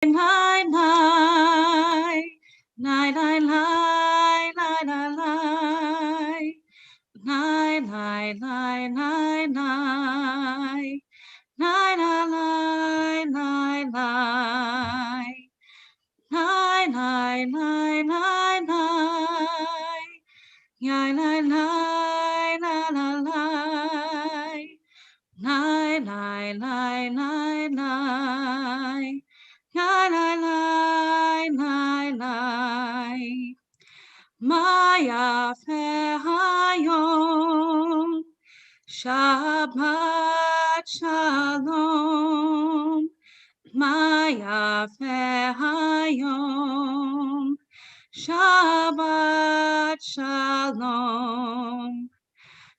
Nai, nai, nai, nai, nai, nai, nai, nai, nai, nai, nai, nai. Nai, nai, nai, nai, nai, nai, nai, nai, nai, nai, nai, nai, nai, nai, nai, nai, nai, nai, nai. Nai, nai, nai, nai, nai. Maya fe hayom, Shabbat shalom. Maya fe hayom, Shabbat shalom.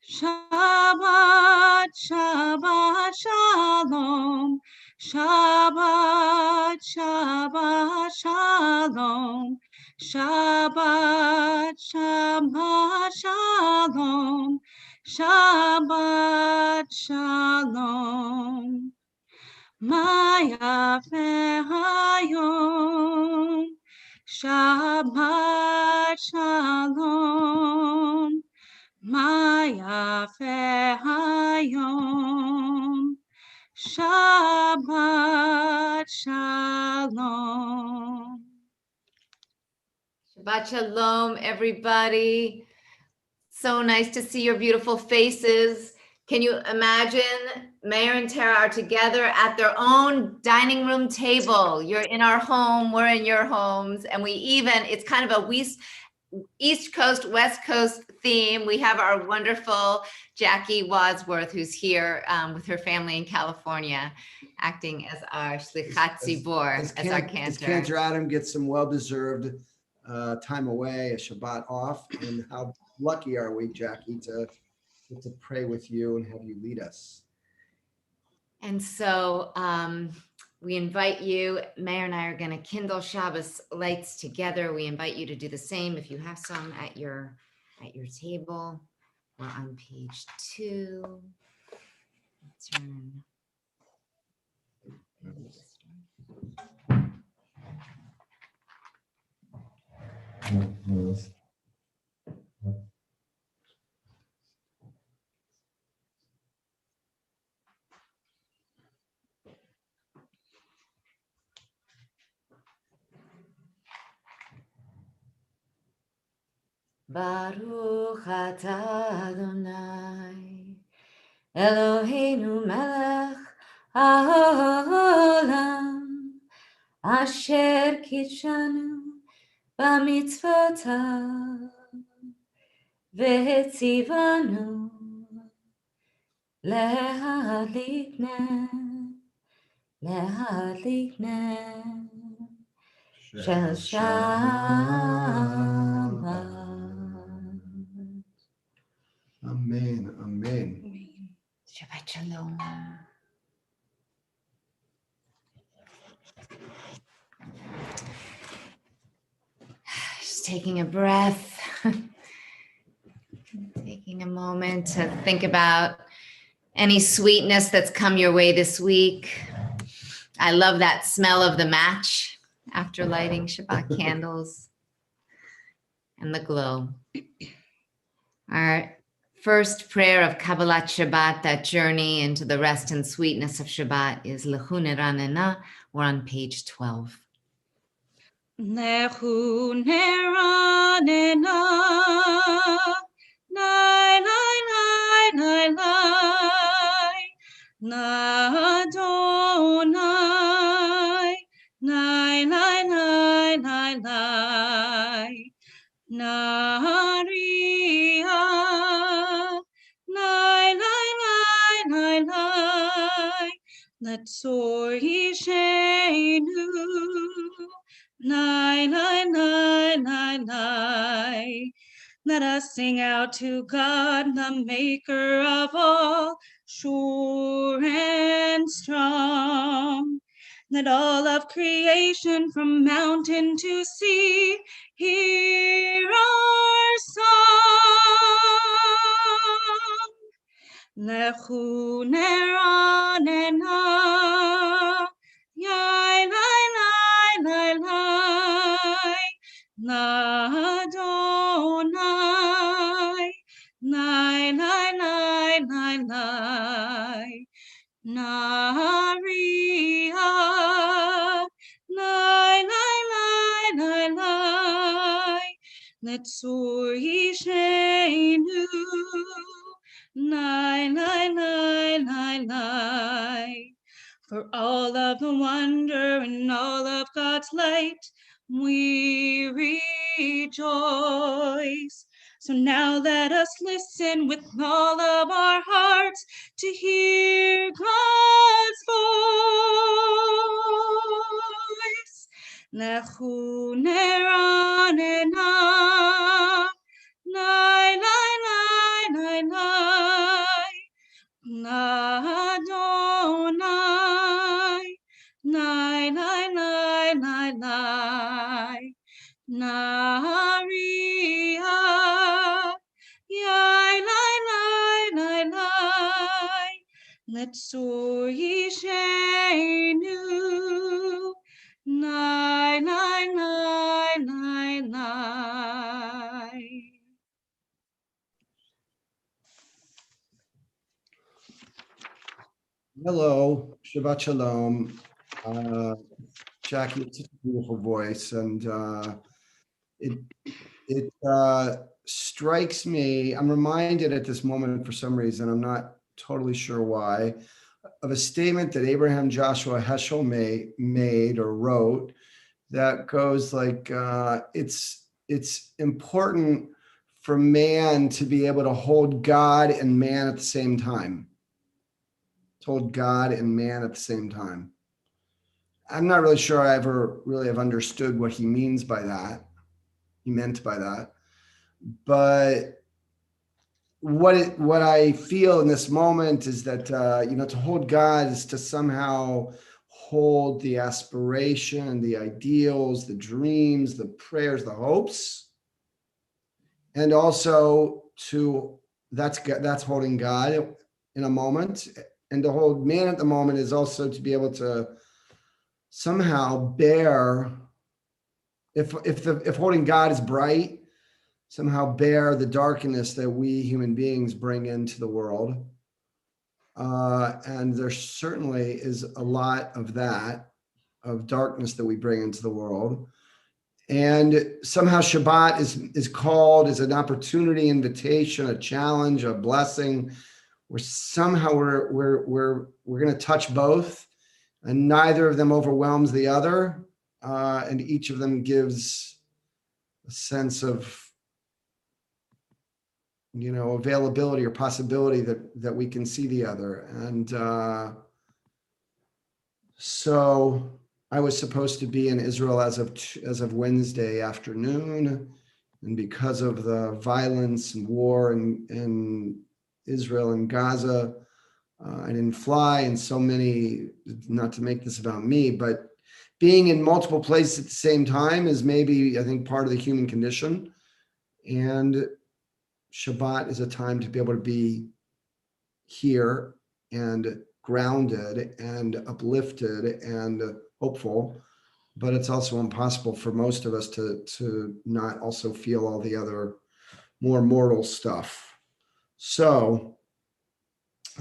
Shabbat, Shabbat shalom. Shabbat, Shabbat shalom. Shabbat, Shabbat shalom. Shabbat shalom. Maya hayom. Shabbat shalom. Maya hayom. Shabbat shalom. Shabbat shalom, everybody. So nice to see your beautiful faces. Can you imagine Mayor and Tara are together at their own dining room table? You're in our home, we're in your homes, and it's kind of a East Coast, West Coast theme. We have our wonderful Jackie Wadsworth, who's here with her family in California, acting as our Shlichat Tzibor, as our cantor. As Cantor Adam gets some well-deserved time away, a Shabbat off, and how lucky are we, Jackie, to get to pray with you and have you lead us. And so we invite you, Mayor and I are going to kindle Shabbos lights together. We invite you to do the same if you have some at your table. We're on page 2. Turn. Baruch atah Adonai, Eloheinu melech haolam, asher kitshanu b'mitzvotav, v'etzivanu להדליק של שבת. Amen, amen. Shabbat shalom. Just taking a breath, taking a moment to think about any sweetness that's come your way this week. I love that smell of the match after lighting Shabbat candles and the glow. Our first prayer of Kabbalat Shabbat, that journey into the rest and sweetness of Shabbat, is Lechu Neranena. We're on page 12. Lechu neranena, nai, nai, nai, nai, nai, Adonai, nai, nai, nai, nai, nai, Naria, nai, nai, nai, nai, nai, Letzor Yishenu, nai, nai, nai, nai, nai. Let us sing out to God, the maker of all, sure and strong. Let all of creation from mountain to sea hear our song. Lechu neranena, yai, nai, nai, Adonai, nai, nai, nai, nai, nai, Naria, nai, nai, nai, nai, nai, Netzur Yishenu, nai, nai, nai, nai, nai. For all of the wonder and all of God's light, we rejoice. So now let us listen with all of our hearts to hear God's voice. Nechu neranena, nai, nai, nai, nai, nai, Adonai, nai, nai, nai, nai, nai, Naria, yai, nai, nai, nai, nai, Netzur Yishenu, nai, nai, nai, nai, nai. Hello, Shabbat Shalom. Jackie, it's such a beautiful voice, and it strikes me. I'm reminded at this moment, for some reason, I'm not totally sure why, of a statement that Abraham Joshua Heschel made or wrote that goes like, it's important for man to be able to hold God and man at the same time. To hold God and man at the same time. I'm not really sure I ever really have understood what he means by that. He meant by that. But what I feel in this moment is that, to hold God is to somehow hold the aspiration, the ideals, the dreams, the prayers, the hopes, and also that's holding God in a moment. And to hold man at the moment is also to be able to somehow bear, if holding God is bright, somehow bear the darkness that we human beings bring into the world. And there certainly is a lot of that, of darkness that we bring into the world. And somehow Shabbat is called as an opportunity, invitation, a challenge, a blessing, where somehow we're going to touch both, and neither of them overwhelms the other, and each of them gives a sense of, availability or possibility that we can see the other. And so I was supposed to be in Israel as of Wednesday afternoon, and because of the violence and war in Israel and Gaza, I didn't fly. And so many, not to make this about me, but being in multiple places at the same time is maybe, I think, part of the human condition. And Shabbat is a time to be able to be here and grounded and uplifted and hopeful, but it's also impossible for most of us to not also feel all the other more mortal stuff. So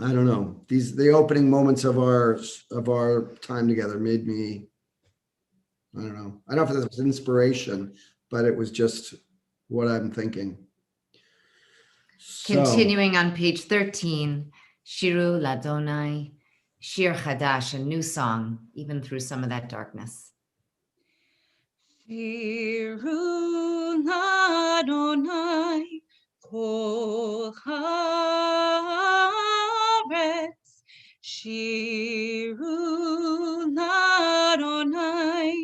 I don't know, the opening moments of our time together made me, I don't know if it was inspiration, but it was just what I'm thinking. Continuing on page 13, Shiru Ladonai, Shir Chadash, a new song, even through some of that darkness. Shiru Ladonai kol haaretz, Shiru Ladonai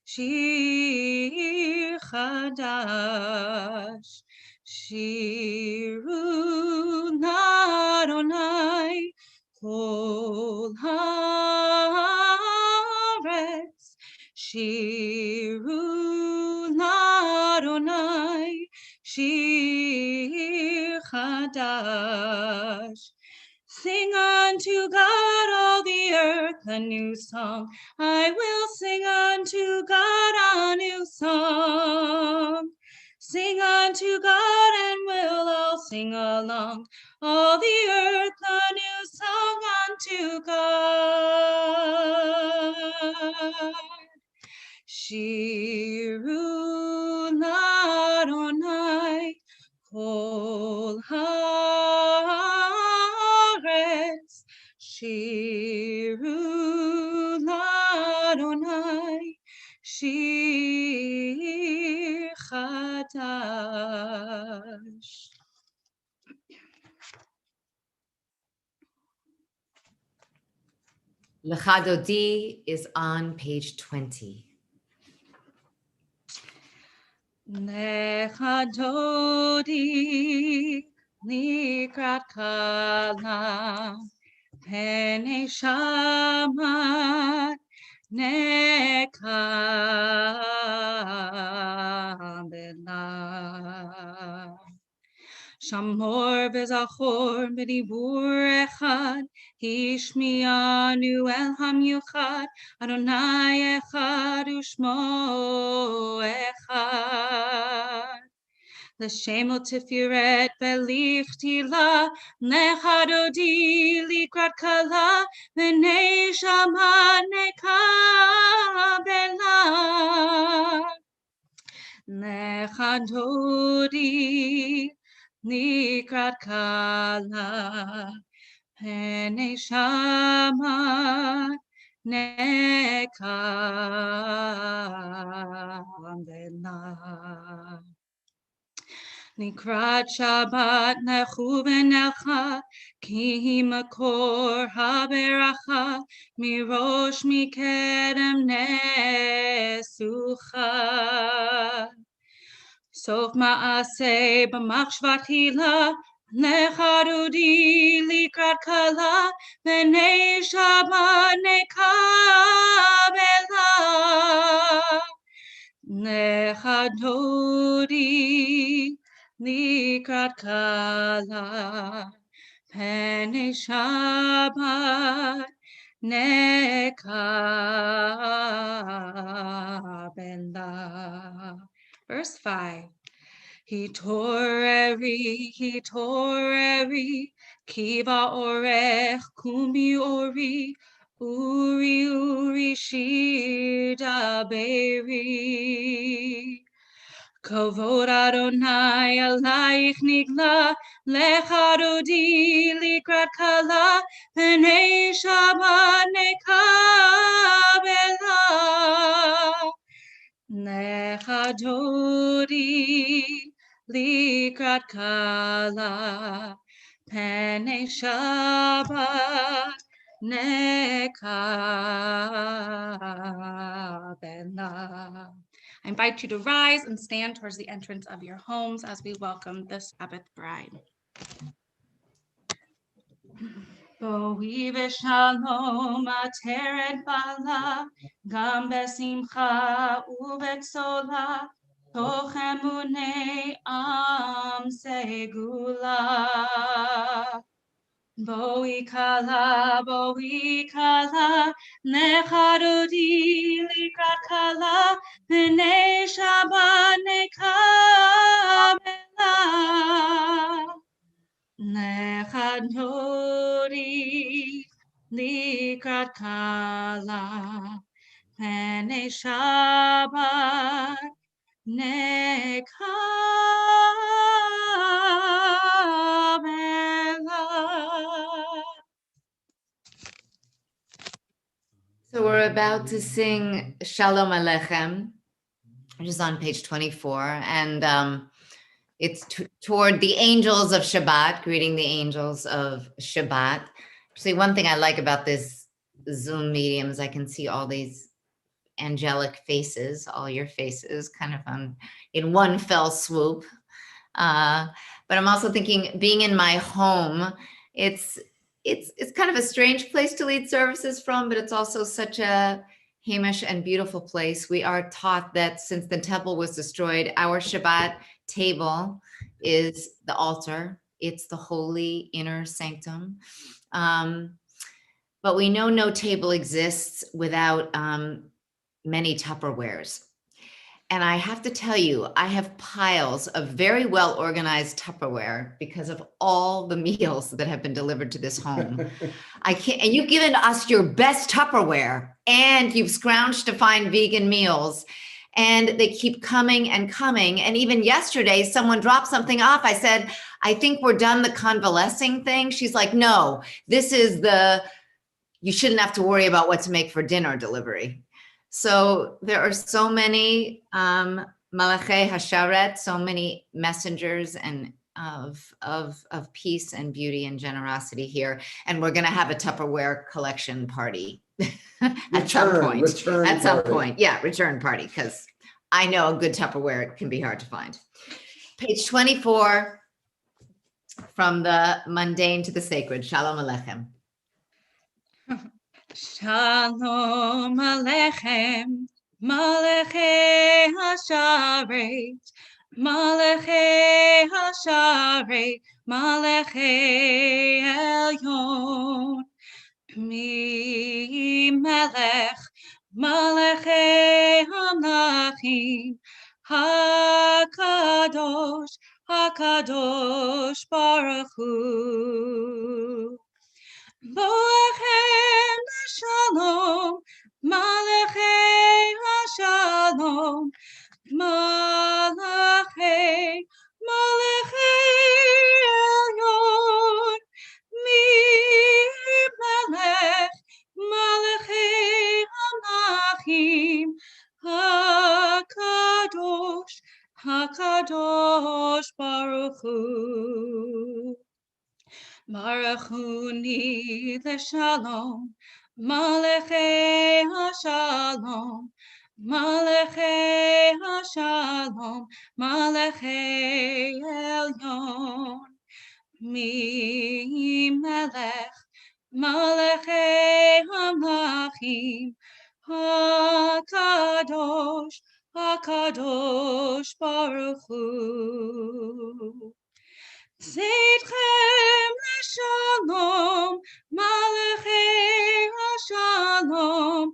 shir chadash, Shiru Ladonai kol haaretz, Shiru Ladonai shir chadash. Sing unto God, all the earth, a new song. I will sing unto God a new song. Sing unto God and we'll all sing along. All the earth a new song unto God. Shiru Ladonai Kol Haaretz. Shiru Ladonai Shir Chadash. Lecha Dodi is on page 20. Lecha Dodi Likrat Kala Pene Shamat Nekabela. Shamor v'zachor b'dibur echad, Hishmianu el hamyuchad, Adonai echad u'shmo echad. L'shem u'tifiret v'lichtila, Lecha Dodi likrat kala, V'nei shamat nekabela. Lecha Dodi likrat kala, Pnei shamat nekabela. Likrat Shabbat nechu v'necha, Ki makor haberacha, Mirosh mikedem nesucha. Sof ma'aseh b'machshvat hila, Lecha Dodi likrat kala, V'nei shabat nekabela. Lecha Dodi likrat kala, Pnei shabat nekabela. Verse 5. Hitoreri, kiva orech, kumi ori, uri shida beri. Kavod Adonai alayich nigla, Lecha Dodi likrat kala, Pnei shabat nekabela. Lecha Dodi likrat kala, Pnei shabat nekabela. I invite you to rise and stand towards the entrance of your homes as we welcome the Sabbath bride. Boi v'shalom ateret bala, Gam besimcha uvetzola, Toch emunei am segula. Boi kala, Lecha Dodi likrat kala, Pnei shabat nekabela. Lecha Dodi likrat kala, Pnei shabat nekabela. So we're about to sing Shalom Aleichem, which is on page 24. And it's toward the angels of Shabbat, greeting the angels of Shabbat. Actually, one thing I like about this Zoom medium is I can see all these angelic faces, all your faces kind of in one fell swoop. But I'm also thinking, being in my home, it's kind of a strange place to lead services from, but it's also such a Hamish and beautiful place. We are taught that since the temple was destroyed, our Shabbat table is the altar. It's the holy inner sanctum. But we know no table exists without many Tupperwares. And I have to tell you, I have piles of very well organized Tupperware because of all the meals that have been delivered to this home. I can't, and you've given us your best Tupperware, and you've scrounged to find vegan meals, and they keep coming and coming. And even yesterday, someone dropped something off. I said, I think we're done the convalescing thing. She's like, no, this is you shouldn't have to worry about what to make for dinner delivery. So there are so many Malachei Hasharet, so many messengers and of peace and beauty and generosity here. And we're going to have a Tupperware collection party at some point. At some point. Yeah, return party, because I know a good Tupperware can be hard to find. Page 24, from the mundane to the sacred. Shalom Aleichem. Shalom Aleichem, Malachei Hasharet, Malachei Hasharet, Malachei Elyon, Mi Melech, Malachei Hamlachim, HaKadosh, HaKadosh Baruch Hu. Boachem Shalom, Malachei Hashalom, Malachei, Malachei Elyon, Mi Melech, Malachei Hamlachim, HaKadosh, HaKadosh Baruch Hu. Barachuni leshalom, Malachei Hashalom, Malachei Hashalom, Malachei Elyon, Mi Melech, Malachei Hamlachim, HaKadosh, HaKadosh Baruch Hu. Zeitchem leshalom, Malachei Hashalom,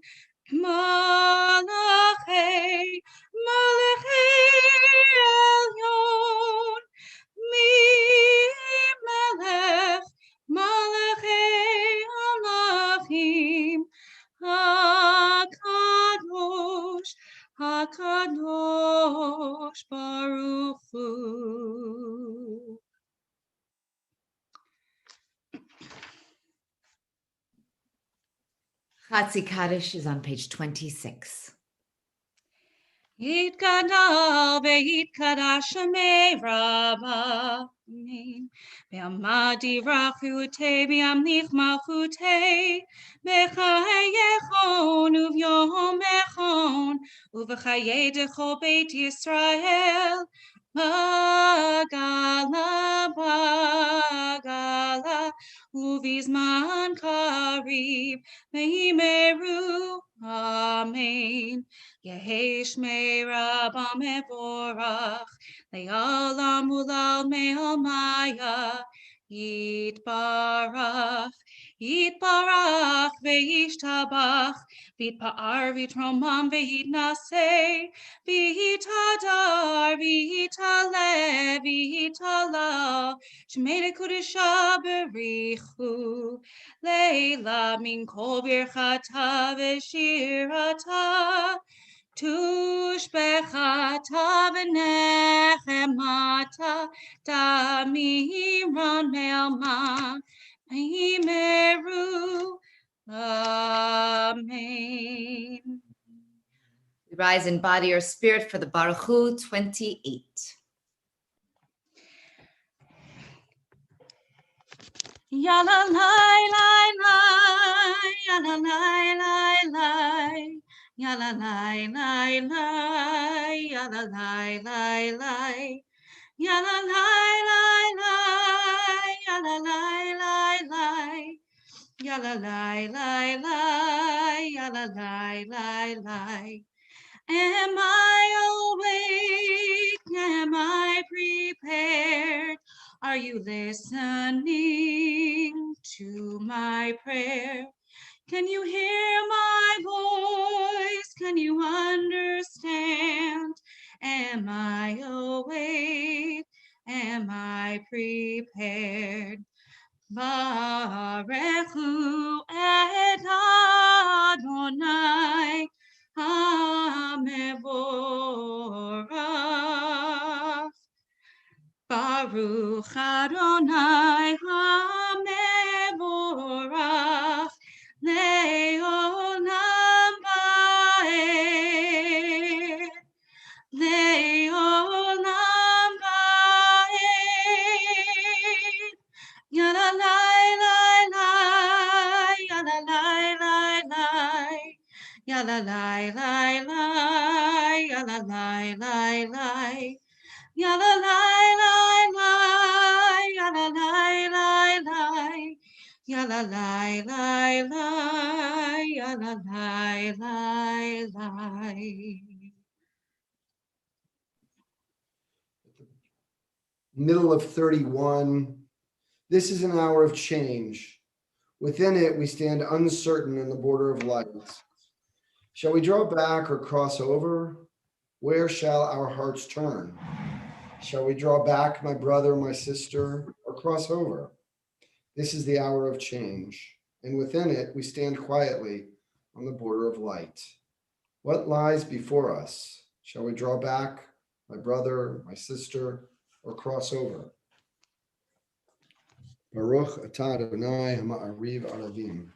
Malachei, Malachei Elyon, Mi Melech, Malachei Hamlachim, HaKadosh, HaKadosh Baruch Hu. Chatzi Kaddish is on page 26. Yitkadal ve'yitkadash shemei rabbanim be'amadi rachute be'amnich malchute b'chayechon uvyom echon uv'chaye decho beit Yisrael bagala bagala uvizman karib me'imeru amen. Yehi Shmei Rabba Mevorach, Le'alam Ulal Me'omaya, Yitbarach, Yitbarach, Ve'yishtabach, V'yitpa'ar V'yitromam Ve'yitnaseh, V'yitadar, V'yitaleh, V'yitala, Shmei Dekudesha Berichu, Leila Min Kol Birchata V'shirata, Tushbechata v'nechemata damiron me'alma me'imeru. Amen. We rise in body or spirit for the Baruch Hu 28. Yala lai lai lai, yala lai lai lai. Yala lai lai lai, yala lai lai lai, yala lai lai lai, yala lai lai lai, yala lai lai lai, yala lai lai lai. Am I awake? Am I prepared? Are you listening to my prayer? Can you hear my voice? Can you understand Am I awake? Am I prepared? Baruch Hu et Adonai HaMevorach. Baruch Adonai HaMevorach Le'olam Va'ed. Le'olam Va'ed. Yada lai lai lai, yada lai lai lai, yada lai lai lai, yada lai lai lai, yada lai lai lai, yada lai lai lai, yada lai lai lai, yada lai lai lai. Middle of 31. This is an hour of change. Within it, we stand uncertain in the border of light. Shall we draw back or cross over? Where shall our hearts turn? Shall we draw back, my brother, my sister, or cross over? This is the hour of change, and within it, we stand quietly on the border of light. What lies before us? Shall we draw back, my brother, my sister, or cross over? Baruch atah Adonai ha'ma'ariv aravim.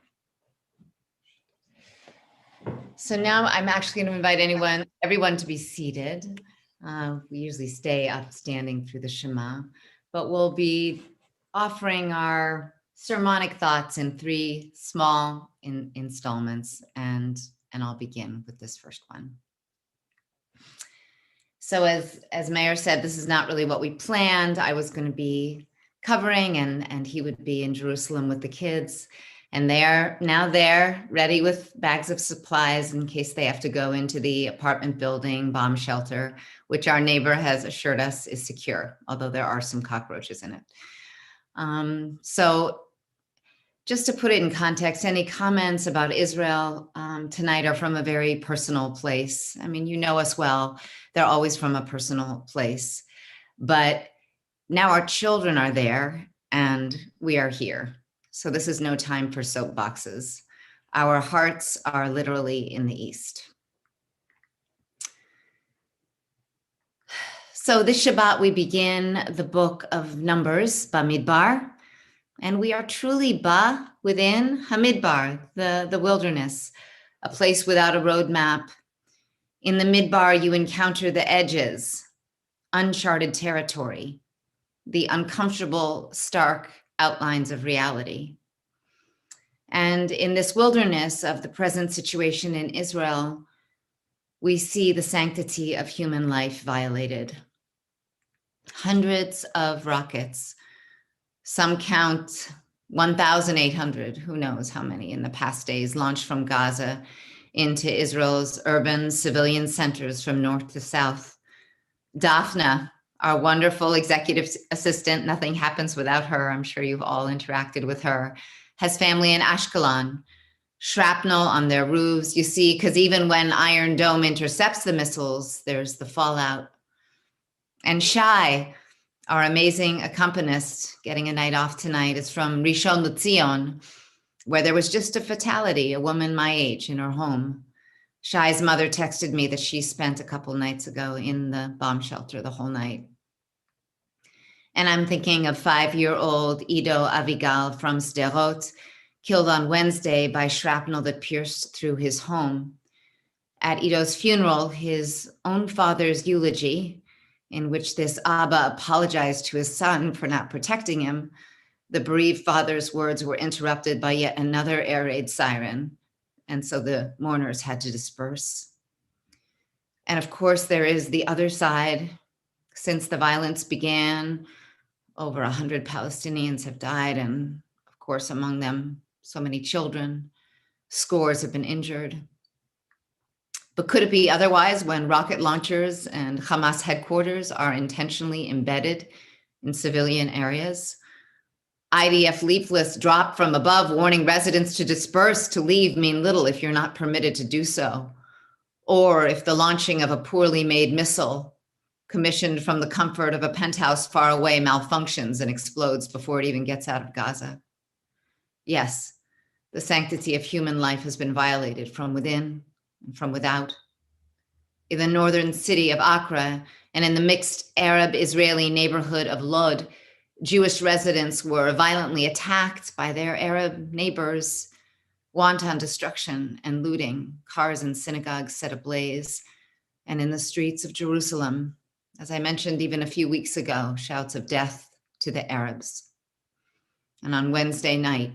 So now I'm actually going to invite everyone to be seated. We usually stay upstanding through the Shema, but we'll be offering our sermonic thoughts in 3 small installments, and I'll begin with this first one. So as Meir said, this is not really what we planned. I was going to be covering, and he would be in Jerusalem with the kids. And they're now there, ready with bags of supplies in case they have to go into the apartment building bomb shelter, which our neighbor has assured us is secure, although there are some cockroaches in it. So just to put it in context, any comments about Israel tonight are from a very personal place. I mean, you know us well. They're always from a personal place. But now our children are there and we are here. So this is no time for soapboxes. Our hearts are literally in the East. So this Shabbat, we begin the book of Numbers, Bamidbar, and we are truly within Hamidbar, the wilderness, a place without a roadmap. In the Midbar, you encounter the edges, uncharted territory, the uncomfortable, stark outlines of reality. And in this wilderness of the present situation in Israel, we see the sanctity of human life violated. Hundreds of rockets, some count 1,800, who knows how many in the past days, launched from Gaza into Israel's urban civilian centers from north to south. Daphna, our wonderful executive assistant, nothing happens without her. I'm sure you've all interacted with her, has family in Ashkelon, shrapnel on their roofs. You see, because even when Iron Dome intercepts the missiles, there's the fallout. And Shai, our amazing accompanist, getting a night off tonight, is from Rishon LeZion, where there was just a fatality, a woman my age in her home. Shai's mother texted me that she spent a couple nights ago in the bomb shelter the whole night. And I'm thinking of 5-year-old Ido Avigal from Sderot, killed on Wednesday by shrapnel that pierced through his home. At Ido's funeral, his own father's eulogy, in which this Abba apologized to his son for not protecting him, the bereaved father's words were interrupted by yet another air raid siren. And so the mourners had to disperse. And of course, there is the other side. Since the violence began, over 100 Palestinians have died. And of course, among them, so many children. Scores have been injured. But could it be otherwise when rocket launchers and Hamas headquarters are intentionally embedded in civilian areas? IDF leaflets dropped from above warning residents to disperse, to leave mean little if you're not permitted to do so. Or if the launching of a poorly made missile commissioned from the comfort of a penthouse far away, malfunctions and explodes before it even gets out of Gaza. Yes, the sanctity of human life has been violated from within and from without. In the northern city of Accra and in the mixed Arab-Israeli neighborhood of Lod, Jewish residents were violently attacked by their Arab neighbors. Wanton destruction and looting, cars and synagogues set ablaze, and in the streets of Jerusalem, as I mentioned even a few weeks ago, shouts of death to the Arabs. And on Wednesday night,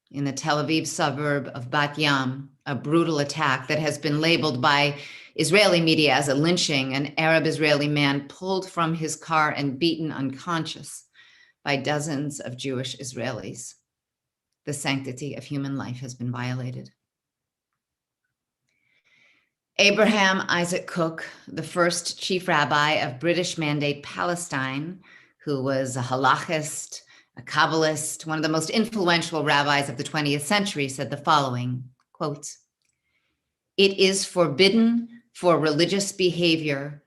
in the Tel Aviv suburb of Bat Yam, a brutal attack that has been labeled by Israeli media as a lynching, an Arab-Israeli man pulled from his car and beaten unconscious by dozens of Jewish Israelis. The sanctity of human life has been violated. Abraham Isaac Cook, the first chief rabbi of British Mandate Palestine, who was a halachist, a Kabbalist, one of the most influential rabbis of the 20th century, said the following, quote, "It is forbidden for religious behavior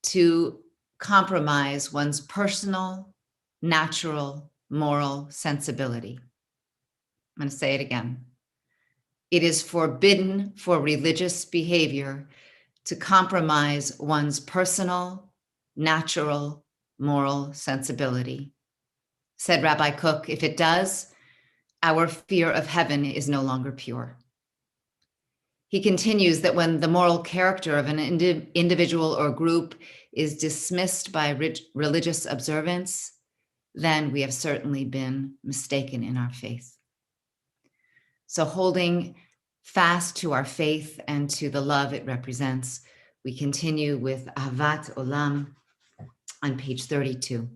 to compromise one's personal, natural, moral sensibility." I'm going to say it again. It is forbidden for religious behavior to compromise one's personal, natural, moral sensibility. Said Rabbi Cook, if it does, our fear of heaven is no longer pure. He continues that when the moral character of an individual or group is dismissed by religious observance, then we have certainly been mistaken in our faith. So holding fast to our faith and to the love it represents, we continue with Ahavat Olam on page 32.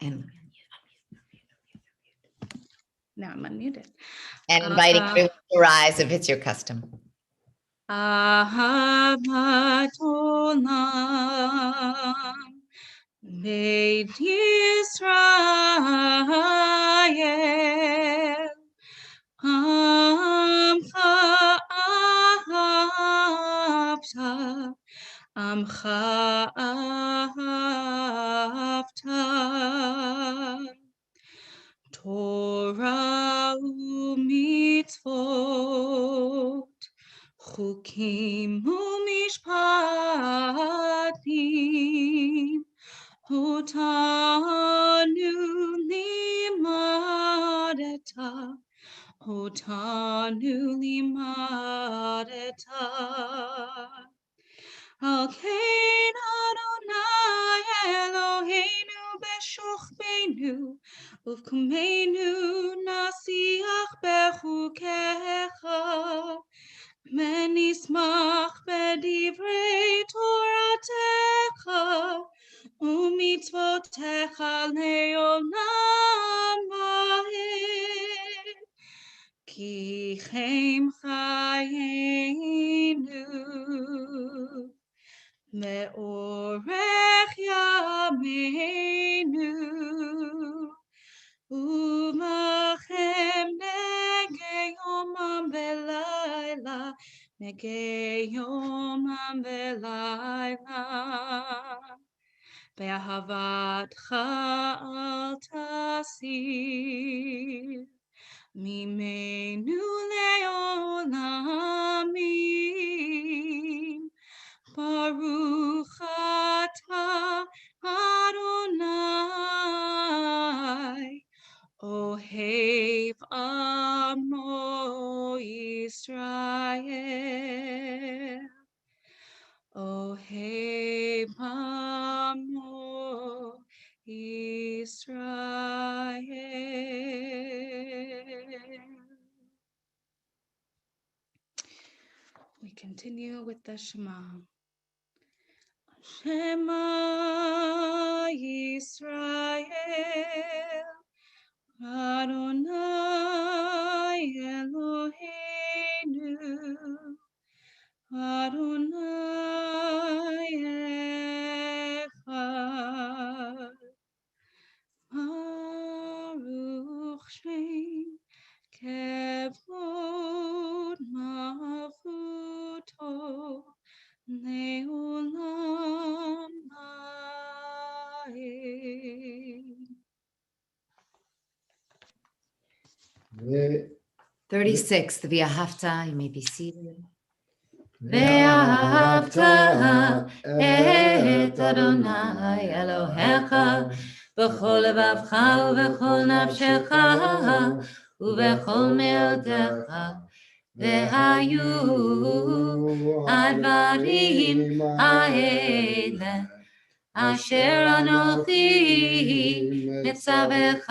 And Now I'm unmuted. inviting everyone to rise if it's your custom. Ahavat Olam, Beit Yisrael, Amcha ahavta, Amcha ahavta, Torah u'mitzvot, Chukim u'mishpatim, Otanu limadeta, Otanu limadeta. Al kein Adonai Eloheinu b'shuchbeinu, uvkumeinu nasiach bechukecha, menismach b'divrei Toratecha, u'mitzvotecha le'olam va'ed. Ki chem chayenu, me'orech yameinu, umachem negei yomam velayla, negei yomam velayla. Be'ahavatcha al tasir, Mimenu le'olamim, Baruch atah Adonai, Ohev amo Yisrael, Ohev amo Israel. We continue with the Shema. Shema Yisrael, Adonai Eloheinu, Adonai Echad. Baruch Shem Kevod 36, the V'ahavta, you may be seated. ואהבת את אדוני אלוהיך בכל לבבך ובכל נפשך ובכל מאודך. והיו הדברים האלה אשר אנוכי מצווך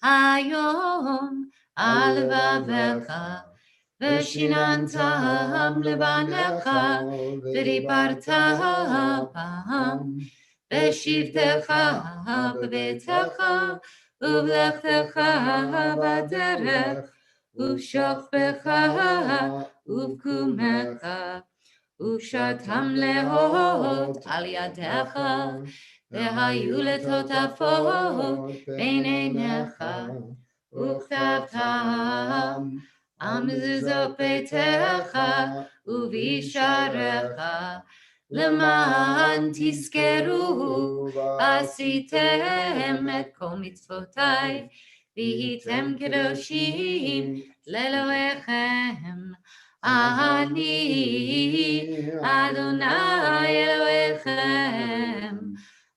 היום על לבבך, ושיננתם לבניך, ודיברת בם בשבתך בביתך ובלכתך בדרך ובשוכבך ובקומך ושתם להות על ידך, והיו לטוטפות בין עיניך, וכתבתם על מזוזות ביתך ובשעריך, למען תזכרו עשיתם את כל מצוותיי, והייתם קדושים לאלוהיכם. אני אדוני אלוהיכם,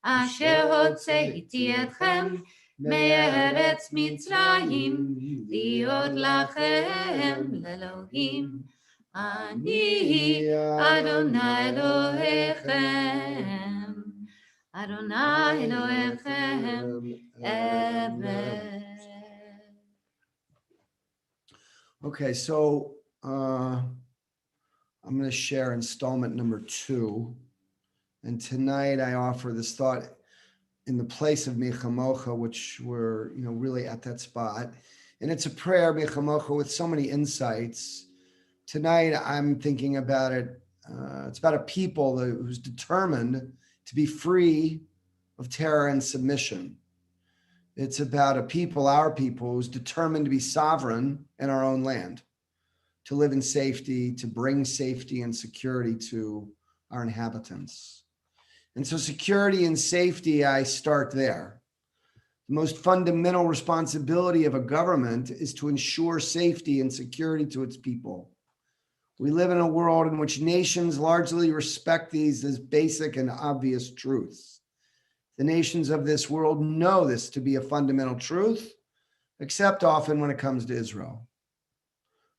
אשר הוצאתי אתכם מארץ מצרים, להיות לכם לאלוהים. אני אדוני אלוהיכם, אדוני אלוהיכם אמת. Okay, so I'm going to share installment number 2. And tonight I offer this thought in the place of Michamocha, which we're, really at that spot. And it's a prayer, Michamocha, with so many insights. Tonight I'm thinking about it. It's about a people who's determined to be free of terror and submission. It's about a people, our people, who's determined to be sovereign in our own land, to live in safety, to bring safety and security to our inhabitants. And so security and safety, I start there. The most fundamental responsibility of a government is to ensure safety and security to its people. We live in a world in which nations largely respect these as basic and obvious truths. The nations of this world know this to be a fundamental truth, except often when it comes to Israel.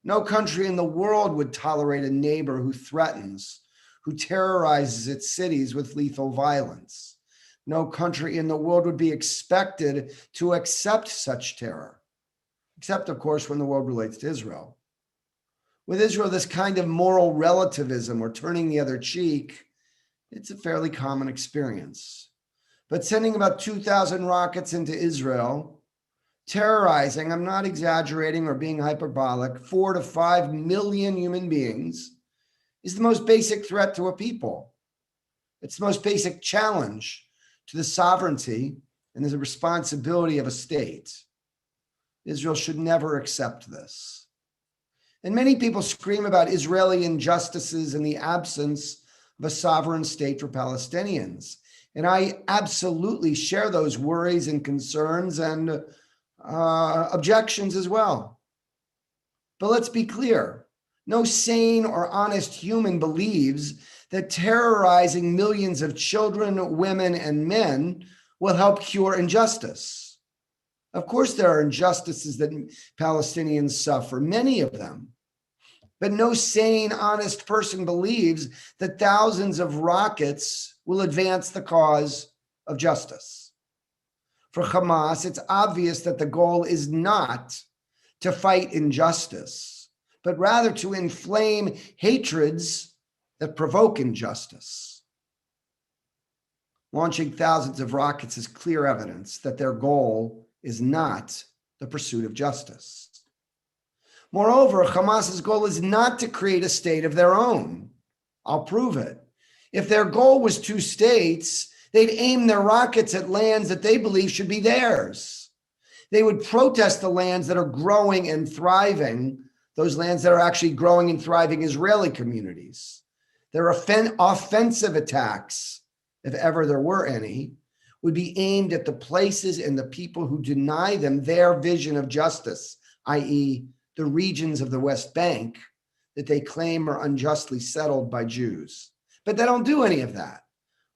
No country in the world would tolerate a neighbor who threatens, who terrorizes its cities with lethal violence. No country in the world would be expected to accept such terror, except, of course, when the world relates to Israel. With Israel, this kind of moral relativism or turning the other cheek, it's a fairly common experience. But sending about 2,000 rockets into Israel, terrorizing, I'm not exaggerating or being hyperbolic, 4 to 5 million human beings is the most basic threat to a people. It's the most basic challenge to the sovereignty and the responsibility of a state. Israel should never accept this. And many people scream about Israeli injustices and the absence of a sovereign state for Palestinians. And I absolutely share those worries and concerns and objections as well. But let's be clear. No sane or honest human believes that terrorizing millions of children, women, and men will help cure injustice. Of course, there are injustices that Palestinians suffer, many of them. But no sane, honest person believes that thousands of rockets will advance the cause of justice. For Hamas, it's obvious that the goal is not to fight injustice, but rather to inflame hatreds that provoke injustice. Launching thousands of rockets is clear evidence that their goal is not the pursuit of justice. Moreover, Hamas's goal is not to create a state of their own. I'll prove it. If their goal was 2 states, they'd aim their rockets at lands that they believe should be theirs. They would protest the lands that are growing and thriving, those lands that are actually growing and thriving Israeli communities. Their offensive attacks, if ever there were any, would be aimed at the places and the people who deny them their vision of justice, i.e., the regions of the West Bank that they claim are unjustly settled by Jews. But they don't do any of that.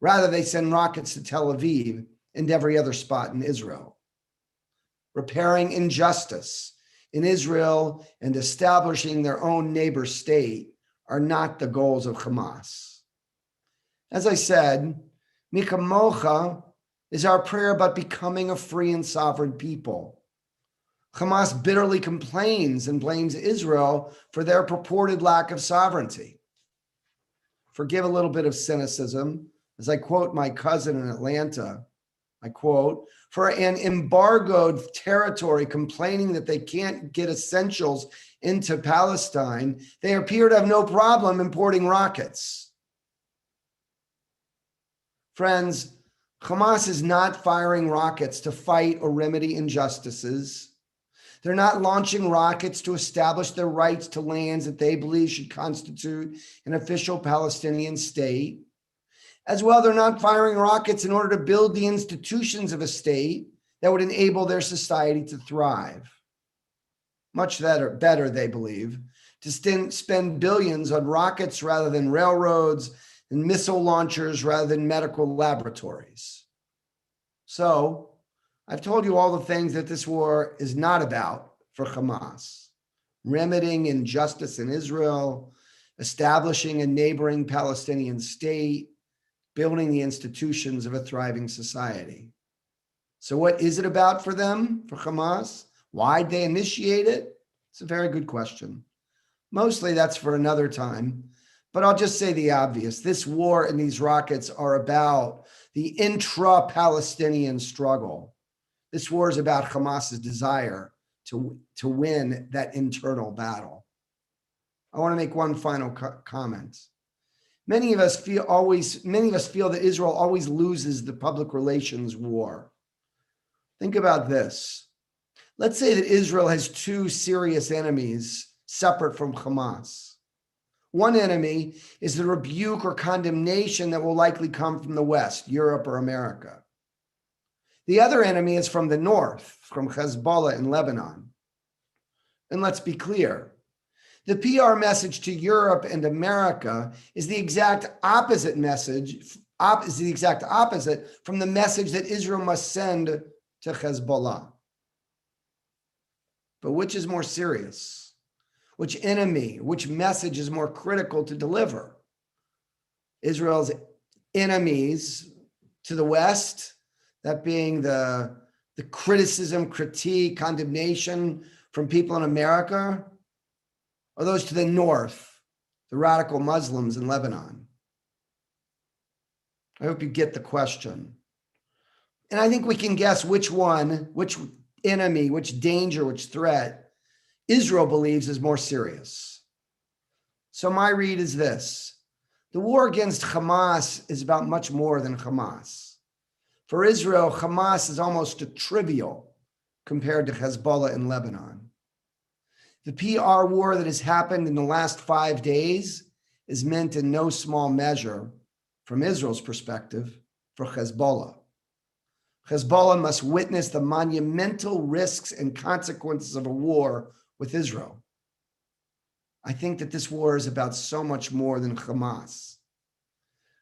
Rather, they send rockets to Tel Aviv and every other spot in Israel. Repairing injustice in Israel and establishing their own neighbor state are not the goals of Hamas. As I said, Mi Kamocha is our prayer about becoming a free and sovereign people. Hamas bitterly complains and blames Israel for their purported lack of sovereignty. Forgive a little bit of cynicism as I quote my cousin in Atlanta. I quote, for an embargoed territory complaining that they can't get essentials into Palestine, they appear to have no problem importing rockets. Friends, Hamas is not firing rockets to fight or remedy injustices. They're not launching rockets to establish their rights to lands that they believe should constitute an official Palestinian state. As well, they're not firing rockets in order to build the institutions of a state that would enable their society to thrive. Much better, they believe, to spend billions on rockets rather than railroads and missile launchers rather than medical laboratories. So, I've told you all the things that this war is not about for Hamas. Remedying injustice in Israel, establishing a neighboring Palestinian state, building the institutions of a thriving society. So what is it about for them, for Hamas? Why'd they initiate it? It's a very good question. Mostly that's for another time, but I'll just say the obvious. This war and these rockets are about the intra-Palestinian struggle. This war is about Hamas's desire to win that internal battle. I want to make one final comment. Many of us feel that Israel always loses the public relations war. Think about this. Let's say that Israel has two serious enemies separate from Hamas. One enemy is the rebuke or condemnation that will likely come from the West, Europe or America. The other enemy is from the north, from Hezbollah in Lebanon. And let's be clear. The PR message to Europe and America is the exact opposite from the message that Israel must send to Hezbollah. But which is more serious? Which enemy, which message is more critical to deliver? Israel's enemies to the West, that being the criticism, critique, condemnation from people in America, or those to the north, the radical Muslims in Lebanon? I hope you get the question. And I think we can guess which one, which enemy, which danger, which threat Israel believes is more serious. So my read is this. The war against Hamas is about much more than Hamas. For Israel, Hamas is almost trivial compared to Hezbollah in Lebanon. The PR war that has happened in the last 5 days is meant in no small measure, from Israel's perspective, for Hezbollah. Hezbollah must witness the monumental risks and consequences of a war with Israel. I think that this war is about so much more than Hamas.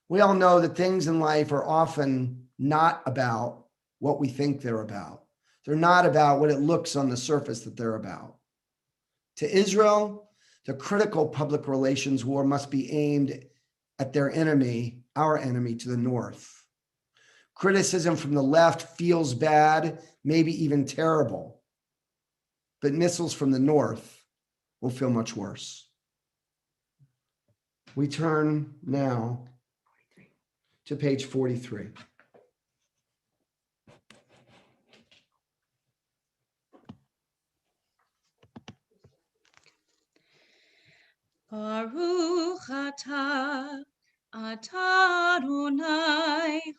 We all know that things in life are often not about what we think they're about. They're not about what it looks on the surface that they're about. To Israel, the critical public relations war must be aimed at their enemy, our enemy to the north. Criticism from the left feels bad, maybe even terrible, but missiles from the north will feel much worse. We turn now to page 43. Baruch atah Adonai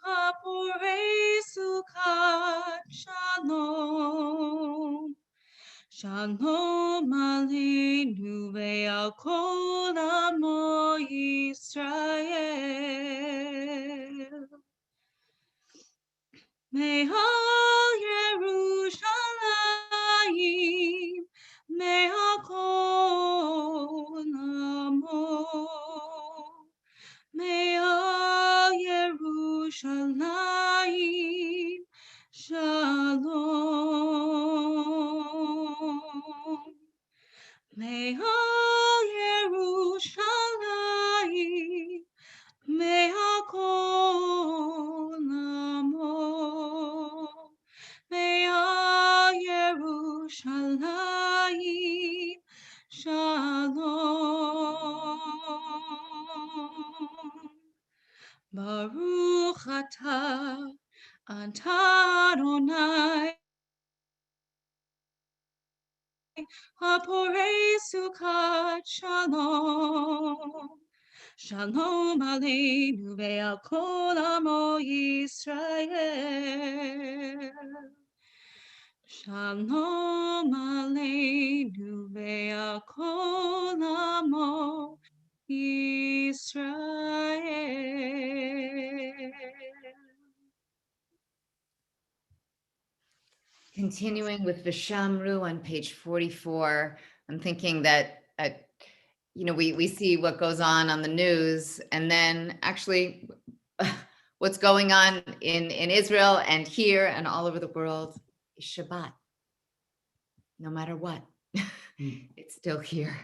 haporei sukat shalom. Shalom aleinu ve'al kol amo Yisrael. Me'al Yerushalayim, me'al kol amo. Me'al Yerushalayim, shalom. Me'al Yerushalayim, me'al kol amo. Me'al Yerushalayim, shalom. Baruch atah Adonai Haporei Sukkot Shalom. Shalom Aleinu ve'al kol amo Yisrael. Shalom Aleinu ve'al kol amo Yisrael. Continuing with Vishamru on page 44, I'm thinking that, we see what goes on the news, and then actually what's going on in Israel and here and all over the world is Shabbat. No matter what, it's still here.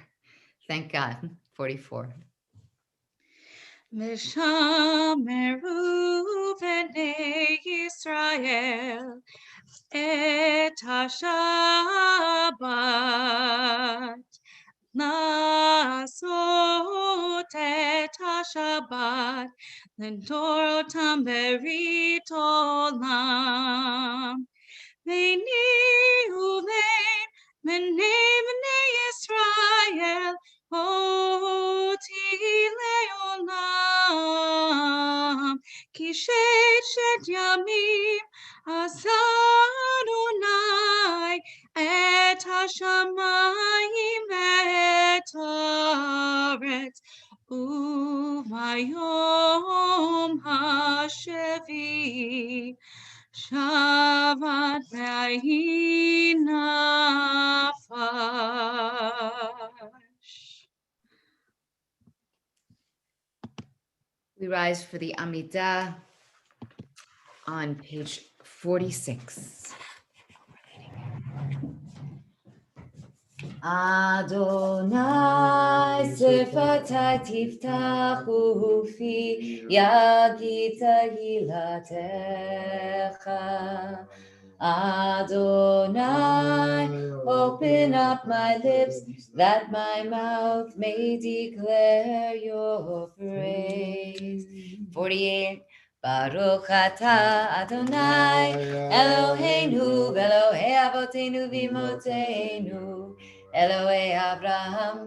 Thank God. 44. V'shameru b'nei Yisrael et ha-Shabbat. Na'asot et ha-Shabbat l'dorotam berit olam. Ve'ni uvein b'nei Yisrael oti le'olam. Ki sheshet yamim Adonai et hashamayim ve'et haaretz u'vayom hashevi Shabbat v'ahi nafash. We rise for the Amidah on page 46. Adonai sefatai tiftachu fi yagid tahilatecha. Adonai, open up my lips that my mouth may declare your praise. 48. Baruch atah Adonai Eloheinu v'Elohei avotenu v'imotenu Elohei Abraham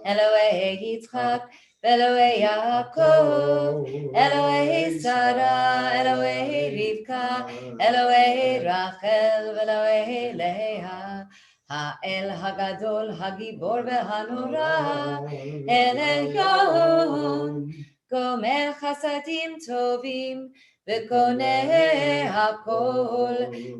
Elohei Yitzchak Elohei Yaakov Elohei Sarah Elohei Rivka Elohei Rachel Elohei Leah Ha'el Hagadol Hagibor v'Hanora El Elyon Gomer Chasadim Tovim וקונה הכל,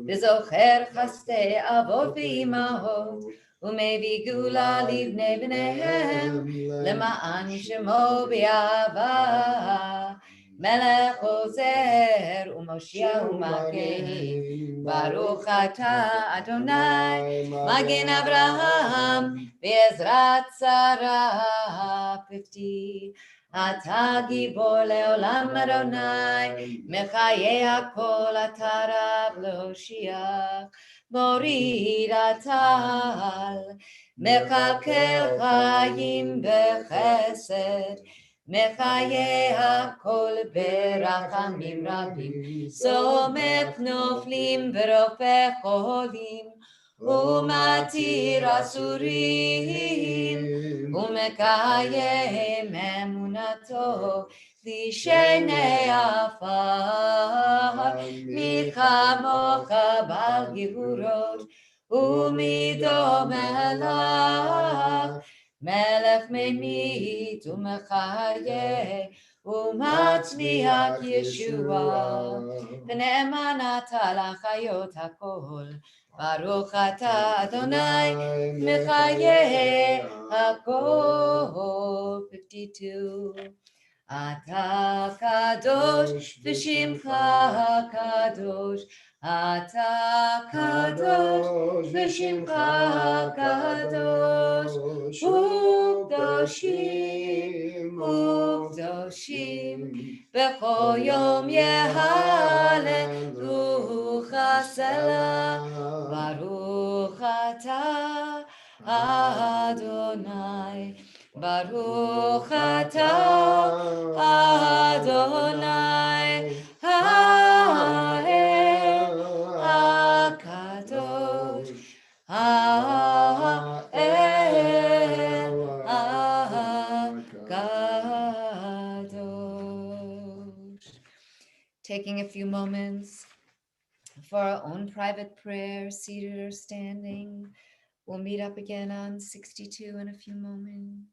וזוכר חסדי אבות ואימהות, ומביא גאולה לבני בניהם, למען שמו באהבה. מלך עוזר ומושיע ומגן, ברוך אתה אדוני, מגן אברהם, בעזרת שרה. 50. אתה גיבור לעולם אדוני, מחיי הכל אתה רב להושיע, מוריד הטל, מקלקל חיים בחסד, מחיי הכל ברחמים רבים, סומך נופלים ורופא חולים, ומתיר אסורים, ומקיים אמונתו לשני עפר. מי כמוך בעל גבורות ומדומה לך, מלך ממית ומחיה ומצמיח ישועה, ונאמנת לחיות הכל. ברוך אתה אדוני מחיי הכל. 52. אתה קדוש ושמך קדוש, אתה קדוש ושמך קדוש, וקדושים וקדושים, בכל יום יהללוך סלה. ברוך אתה אדוני, ברוך אתה אדוני האל הקדוש, האל הקדוש. Taking a few moments for our own private prayer, seated or standing. We'll meet up again on 62 in a few moments.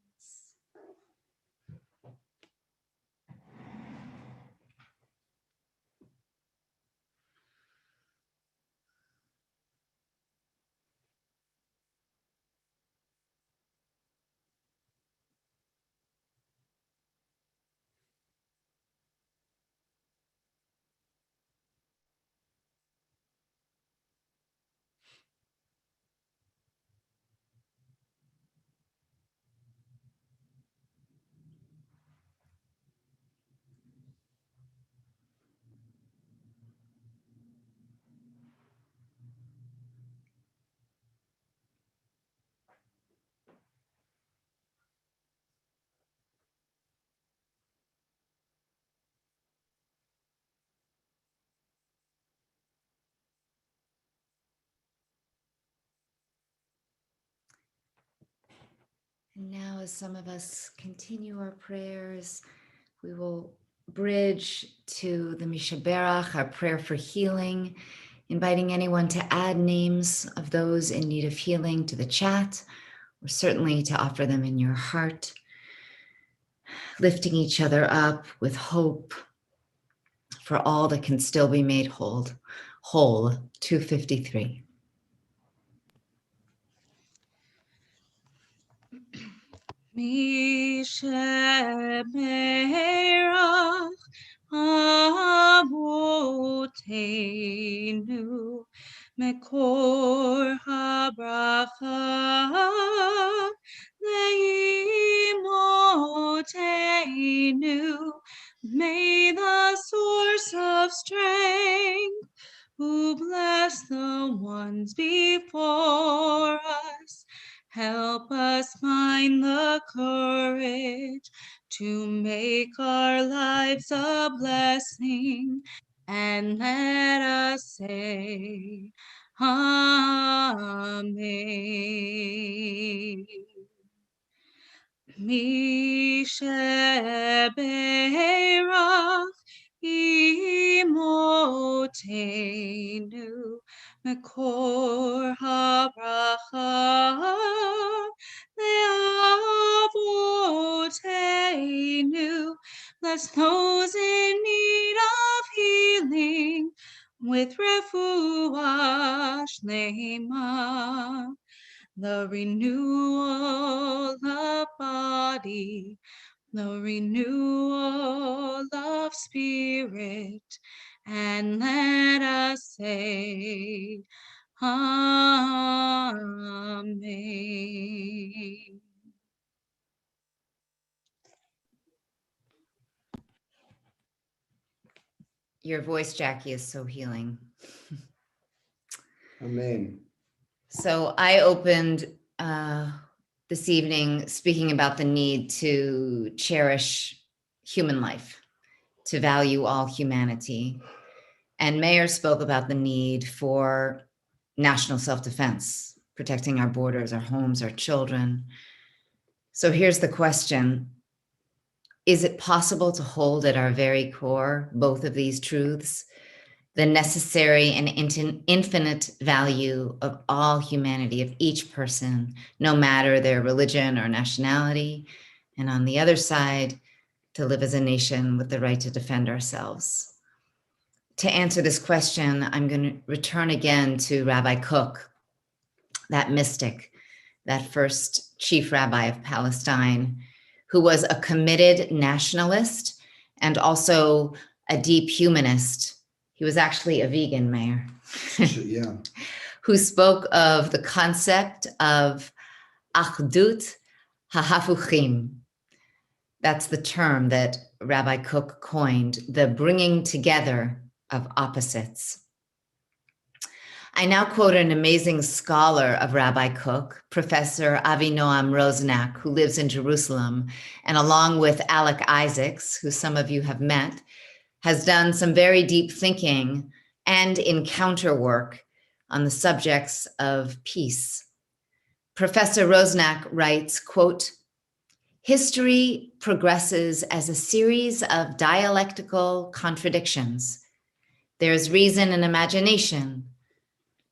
And now, as some of us continue our prayers, we will bridge to the Mishaberach, our prayer for healing, inviting anyone to add names of those in need of healing to the chat, or certainly to offer them in your heart, lifting each other up with hope for all that can still be made whole. 253. Mishaberach Avotenu Mekor habracha Leimotenu. May the source of strength, who bless the ones before us, help us find the courage to make our lives a blessing, and let us say, Amen. Mishaberach imotenu mekor habracha leavotenu. Bless those in need of healing with refuah shlema, the renewal of body, the renewal of spirit, and let us say, Amen. Your voice, Jackie, is so healing. Amen. So I opened this evening speaking about the need to cherish human life, to value all humanity. And Mayor spoke about the need for national self-defense, protecting our borders, our homes, our children. So here's the question. Is it possible to hold at our very core both of these truths? The necessary and infinite value of all humanity, of each person, no matter their religion or nationality. And on the other side, to live as a nation with the right to defend ourselves? To answer this question, I'm going to return again to Rabbi Kook, that mystic, that first chief rabbi of Palestine, who was a committed nationalist and also a deep humanist. He was actually a vegan, Mayor. Yeah. Who spoke of the concept of achdut hahafuchim. That's the term that Rabbi Kook coined, the bringing together of opposites. I now quote an amazing scholar of Rabbi Kook, Professor Avinoam Rosnak, who lives in Jerusalem, and along with Alec Isaacs, who some of you have met, has done some very deep thinking and encounter work on the subjects of peace. Professor Rosnak writes, quote, "History progresses as a series of dialectical contradictions. There is reason and imagination,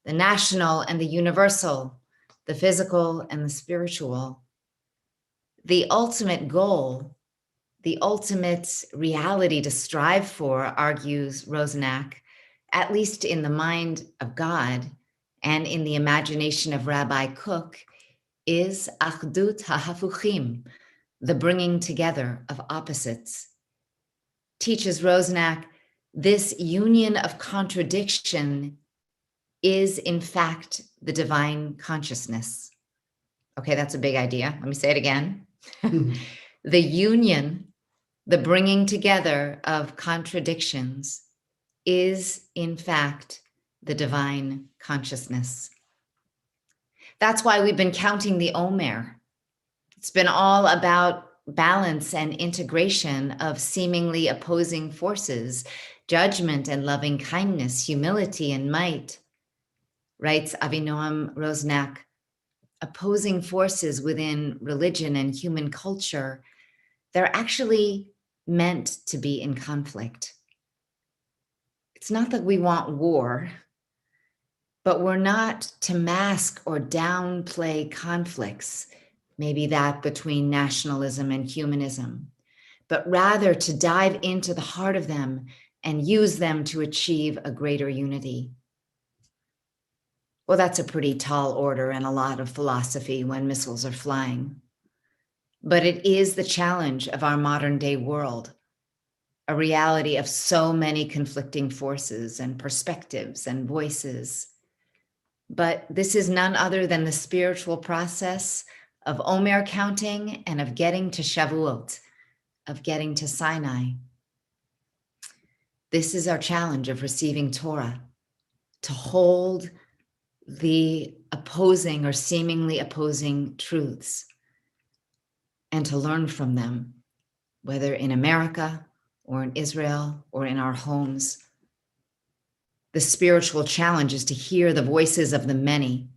the national and the universal, the physical and the spiritual. The ultimate goal, the ultimate reality to strive for," argues Rosnak, at least in the mind of God and in the imagination of Rabbi Kook, is achdut hahafuchim, the bringing together of opposites. Teaches Rosnak, this union of contradiction is in fact the divine consciousness. Okay, that's a big idea. Let me say it again. The union, the bringing together of contradictions is in fact the divine consciousness. That's why we've been counting the Omer. It's been all about balance and integration of seemingly opposing forces, judgment and loving kindness, humility and might. Writes Avinoam Rosnak, opposing forces within religion and human culture, they're actually meant to be in conflict. It's not that we want war, but we're not to mask or downplay conflicts, maybe that between nationalism and humanism, but rather to dive into the heart of them and use them to achieve a greater unity. Well, that's a pretty tall order and a lot of philosophy when missiles are flying. But it is the challenge of our modern day world, a reality of so many conflicting forces and perspectives and voices. But this is none other than the spiritual process of Omer counting and of getting to Shavuot, of getting to Sinai. This is our challenge of receiving Torah, to hold the opposing or seemingly opposing truths and to learn from them, whether in America or in Israel or in our homes. The spiritual challenge is to hear the voices of the many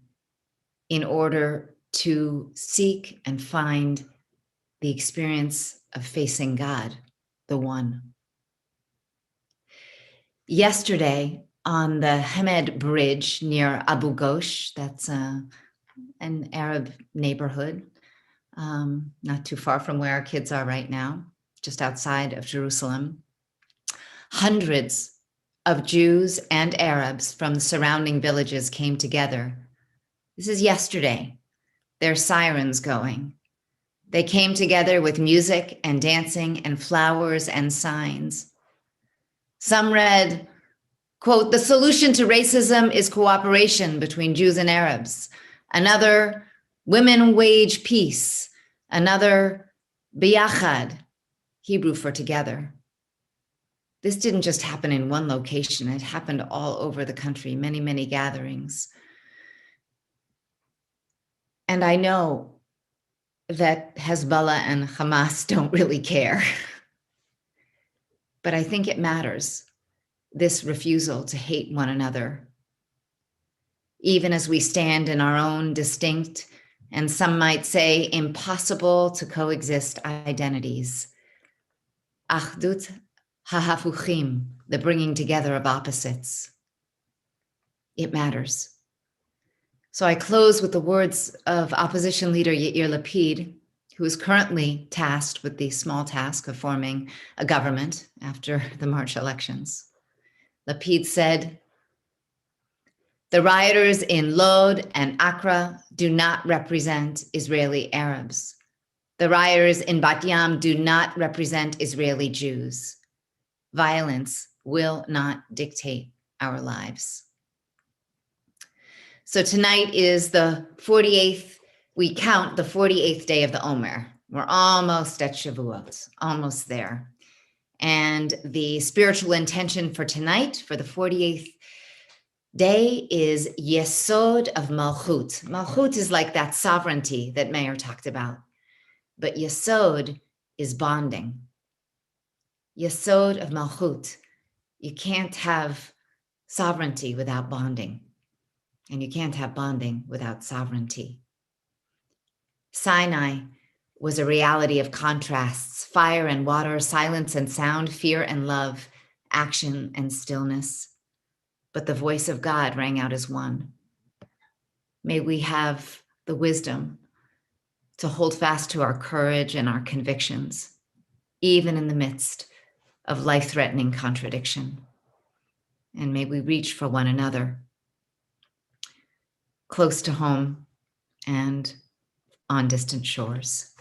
in order to seek and find the experience of facing God, the one. Yesterday, on the Hamed Bridge near Abu Ghosh, that's an Arab neighborhood, not too far from where our kids are right now, just outside of Jerusalem. Hundreds of Jews and Arabs from the surrounding villages came together. This is yesterday, their sirens going. They came together with music and dancing and flowers and signs. Some read, quote, "The solution to racism is cooperation between Jews and Arabs." Another, "Women wage peace." Another, "Biyachad," Hebrew for together. This didn't just happen in one location. It happened all over the country, many, many gatherings. And I know that Hezbollah and Hamas don't really care. But I think it matters, this refusal to hate one another. Even as we stand in our own distinct, and some might say impossible to coexist identities. Achdut hahafuchim, the bringing together of opposites. It matters. So I close with the words of opposition leader Yair Lapid, who is currently tasked with the small task of forming a government after the March elections. Lapid said, "The rioters in Lod and Accra do not represent Israeli Arabs. The rioters in Bat Yam do not represent Israeli Jews. Violence will not dictate our lives." So tonight is the 48th, we count the 48th day of the Omer. We're almost at Shavuot, almost there. And the spiritual intention for tonight, for the 48th day, is Yesod of Malchut. Malchut is like that sovereignty that Meir talked about. But Yesod is bonding. Yesod of Malchut. You can't have sovereignty without bonding. And you can't have bonding without sovereignty. Sinai was a reality of contrasts: fire and water, silence and sound, fear and love, action and stillness. But the voice of God rang out as one. May we have the wisdom to hold fast to our courage and our convictions, even in the midst of life-threatening contradiction. And may we reach for one another, close to home and on distant shores.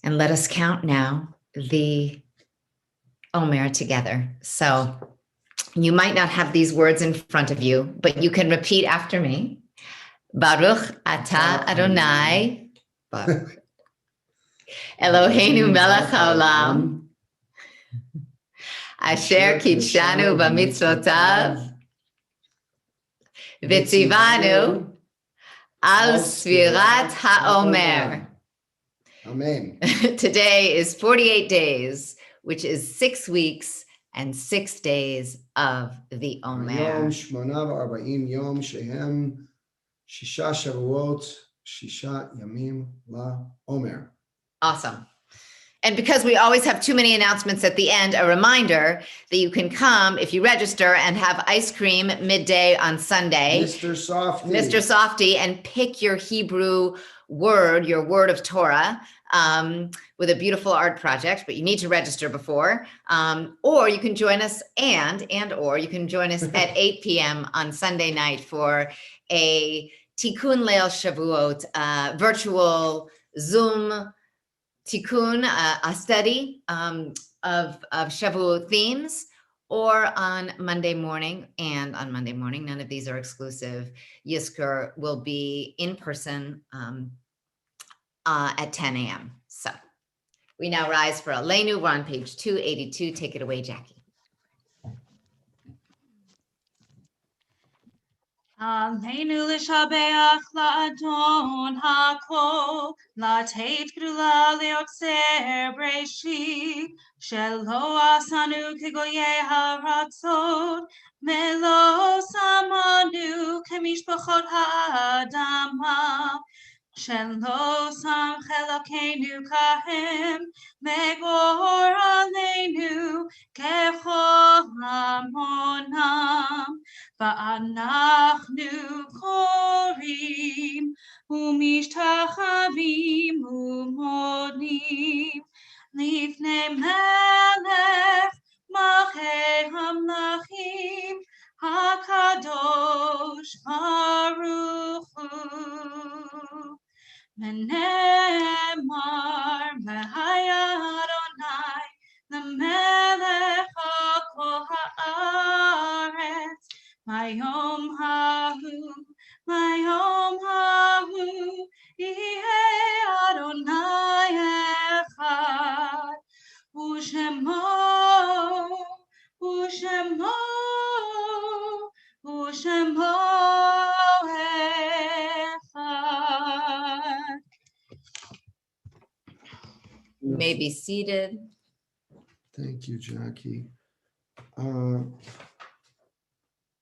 And let us count now the Omer together. So you might not have these words in front of you, but you can repeat after me. Baruch atah Adonai Eloheinu melech haolam asher kidshanu b'mitzvotav v'tzivanu al svirat haomer. Amen. Today is 48 days, which is 6 weeks and 6 days of the Omer. Yom shmona v'arba'im yom shehem shisha shavuot shisha yamim la Omer. Awesome. And because we always have too many announcements at the end, a reminder that you can come if you register and have ice cream midday on Sunday. Mr. Softy. Mr. Softy, and pick your Hebrew word, your word of Torah, with a beautiful art project, but you need to register before. Or you can join us or you can join us at 8 p.m. on Sunday night for a Tikkun Leil Shavuot, virtual Zoom Tikkun, a study of Shavuot themes, or on Monday morning. And on Monday morning, none of these are exclusive. Yizkor will be in person at 10 a.m. So we now rise for Aleinu. We're on page 282. Take it away, Jackie. Aleinu l'shabeach la'adon hakol, la'teit gdula le'otzer breshit, shelo asanu kegoyei haratzot, melo samanu kemishpachot ha'adama, shelo sam chelakenu kahem, megor aleinu kechol hamonam. ואנחנו קוראים ומשתחווים ומודים לפני מלך מלכי המלכים הקדוש ברוך הוא. ונאמר והיה אדוני למלך על כל הארץ. Mayom hahu, Yeh Adonai echad, Ushemo echad. You may be seated. Thank you, Jackie.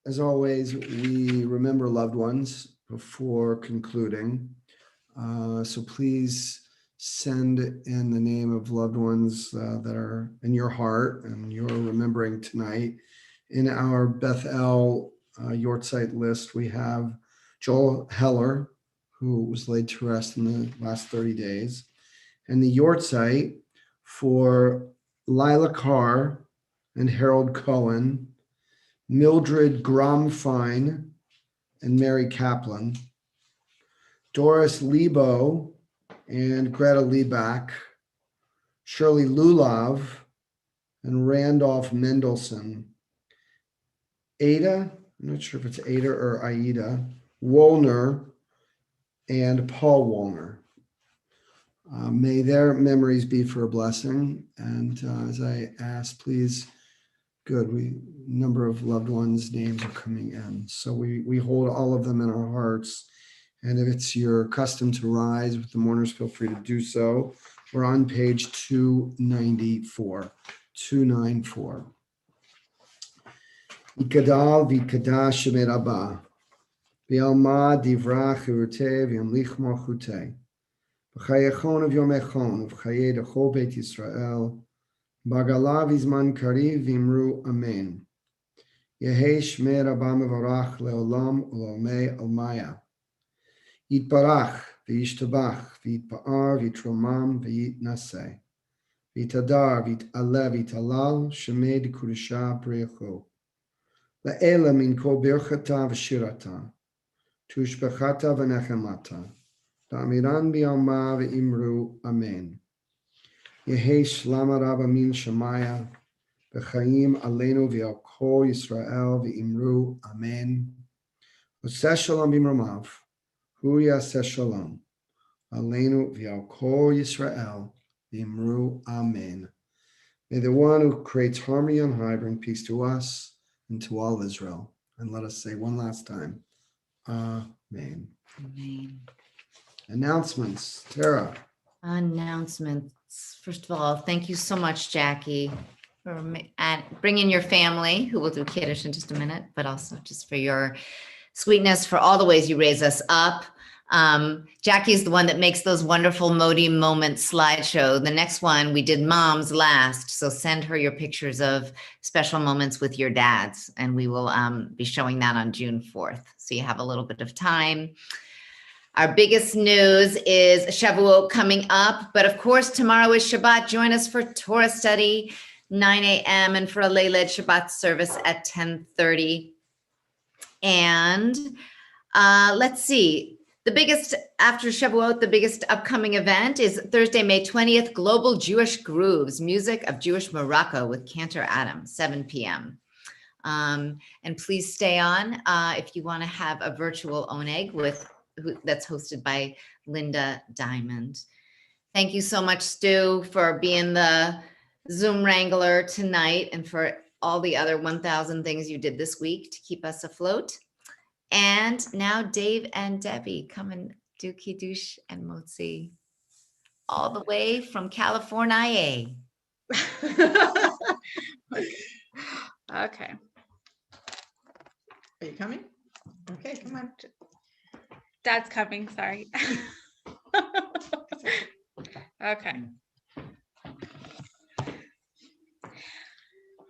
As always, we remember loved ones before concluding. So please send in the name of loved ones that are in your heart and you're remembering tonight. In our Beth-El Yortzeit list, we have Joel Heller, who was laid to rest in the last 30 days. and the Yortzeit for Lila Carr and Harold Cohen, Mildred Gromfine and Mary Kaplan, Doris Lebo and Greta Liebach, Shirley Lulav and Randolph Mendelson, Ada, I'm not sure if it's Ada or Aida, Woolner, and Paul Woolner. May their memories be for a blessing. And as I asked, please, good, number of loved ones' names are coming in. So we hold all of them in our hearts. And if it's your custom to rise with the mourners, feel free to do so. We're on page 294. 294. Ikadal v'ikadash shemet Abba, v'alma divra chiruteh v'yamlich malchuteh, v'chayechon of yomechon, v'chayei dechol Beit Yisrael, b'agala v'zman kariv v'imru amen. Yehei shmei Rabba mevarach leolam u'lomei almaya. Yitbarach v'yishtabach v'yitpa'ar v'yitromam v'yitnaseh, v'yitadar v'yit'aleh v'yit'alal shemei d'kudusha b'recho. La'ela min kol birchata v'shirata, tushbechata v'nechemata, ta'amiran bi'alma v'imru amen. Yehei shlama rabba min shemaya, v'chaim aleinu v'al kol Yisrael v'imru amen. Oseh shalom b'imromav, hu yaseh shalom, aleinu v'al kol Yisrael v'imru amen. May the one who creates harmony on high bring peace to us and to all Israel. And let us say one last time, Amen. Amen. Announcements, Tara. Announcements. First of all, thank you so much, Jackie, for bringing your family, who will do Kiddush in just a minute, but also just for your sweetness, for all the ways you raise us up. Jackie's the one that makes those wonderful Modi Moments slideshow. The next one, we did Mom's last, so send her your pictures of special moments with your dads, and we will be showing that on June 4th, so you have a little bit of time. Our biggest news is Shavuot coming up, but of course, tomorrow is Shabbat. Join us for Torah study, 9 a.m., and for a Leiled Shabbat service at 10:30. And let's see. The biggest, after Shavuot, the biggest upcoming event is Thursday, May 20th, Global Jewish Grooves, Music of Jewish Morocco with Cantor Adam, 7 p.m. And please stay on if you want to have a virtual oneg that's hosted by Linda Diamond. Thank you so much, Stu, for being the Zoom wrangler tonight and for all the other 1,000 things you did this week to keep us afloat. And now Dave and Debbie come and do Kiddush and Motzi all the way from California. Okay. Are you coming? Okay, come on. Dad's coming, sorry. Okay.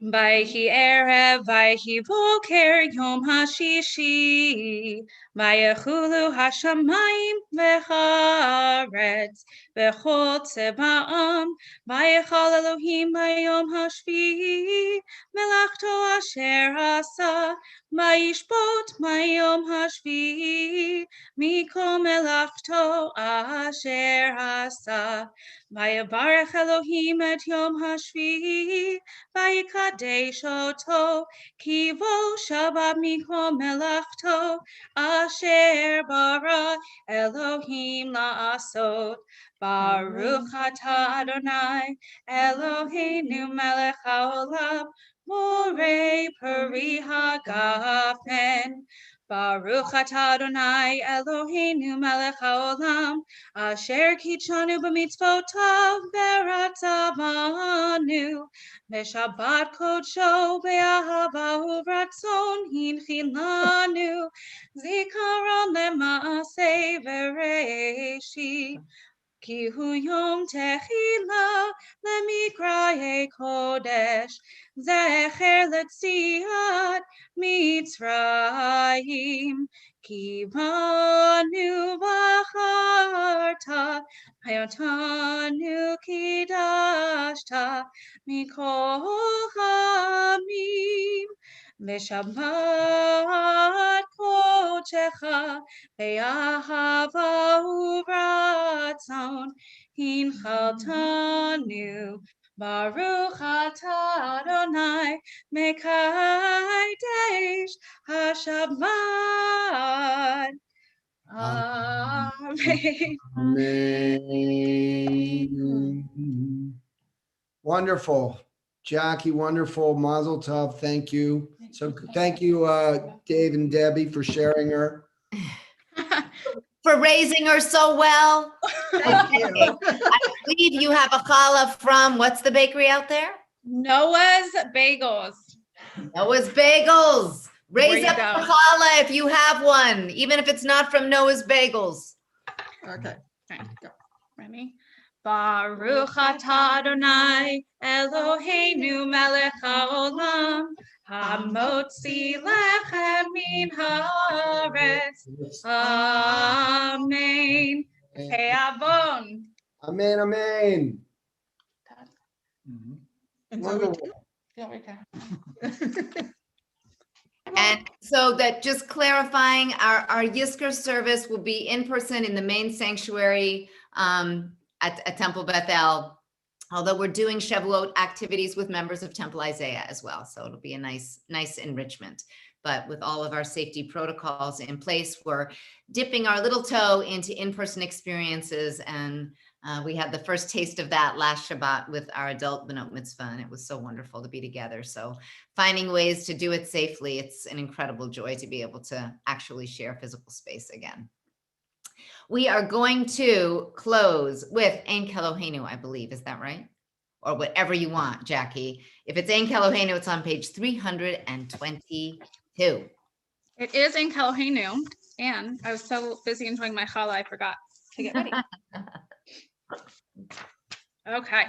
Vayhi erev, vayhi boker, yom hashishi, vayechulu hashamayim v'haaretz, v'chol tzeba'am, vayechal Elohim hayom hashvi'i, melachto asher asa, vayishbot mayom hashvi'i, mikol melachto asher asa, vayavarech Elohim et yom hashvi'i, Vayikadesh oto, kivo shabbat mikol melachto, asher bara Elohim la'asot. Baruch atah Adonai, Eloheinu melech haolam, morei peri hagafen. Baruch atah Adonai, Eloheinu melech haolam, asher kitshanu b'mitzvotav v'ratzavanu. Meshabbat kodsho be'ahava uvratzon hinchilanu, zikaron lema'aseh v'reishi, ki hu yom techila lemikraye kodesh, zecher letziat Mitzrayim, ki banu v'acharta Hayotanu kidashta mikol hamim Beshabbat kodecha be'ahava uratzon hinchaltanu Baruch atah Adonai mekadesh hashabbat. Amen. Amen. Wonderful. Jackie, wonderful. Mazel tov. Thank you. So thank you, Dave and Debbie, for sharing her. For raising her so well. Thank you. I believe you have a challah from, what's the bakery out there? Noah's Bagels. Noah's Bagels. Raise There you up go. a challah if you have one, even if it's not from Noah's Bagels. Okay. Okay, go. Ready? Baruch atah Adonai Eloheinu melech haolam hamotzi lechem min haaretz. Amen. Ke'avon. Amen, amen. And Zoe too? Wonderful. And so that, just clarifying, our Yisker service will be in person in the main sanctuary at Temple Beth-El, although we're doing Shavuot activities with members of Temple Isaiah as well. So it'll be a nice enrichment. But with all of our safety protocols in place, we're dipping our little toe into in-person experiences. And we had the first taste of that last Shabbat with our adult B'not Mitzvah, and it was so wonderful to be together. So finding ways to do it safely, it's an incredible joy to be able to actually share physical space again. We are going to close with Ein Keloheinu, I believe. Is that right? Or whatever you want, Jackie. If it's Ein Keloheinu, it's on page 322. It is in Keloheinu, and I was so busy enjoying my challah, I forgot to get ready. Okay.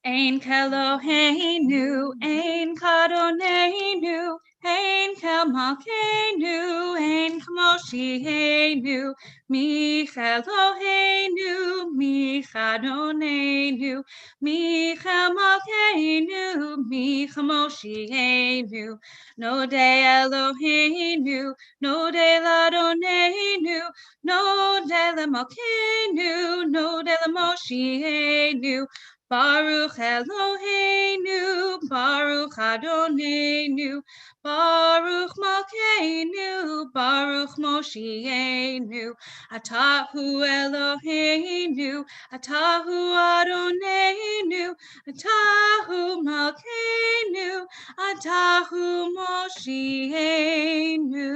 Ein Keloheinu, Ein Kadonenu, Ein Kemalkeinu, Ein Kamoshienu, Micheloheinu, Michadonenu, Michamalkeinu, Michamoshienu, Nodei Eloheinu, Nodei Ladonenu, Nodei Lemalkeinu, Nodei Lemoshienu, Baruch Eloheinu, Baruch Adonenu, Baruch Malkeinu, Baruch Moshienu, Atahu Eloheinu, Atahu Adonenu, Atahu Malkeinu, Atahu Moshienu.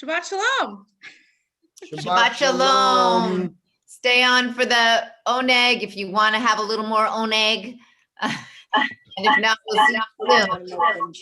Shabbat Shalom. Shabbat Shalom. Stay on for the oneg if you want to have a little more oneg. And if not, we'll see you soon.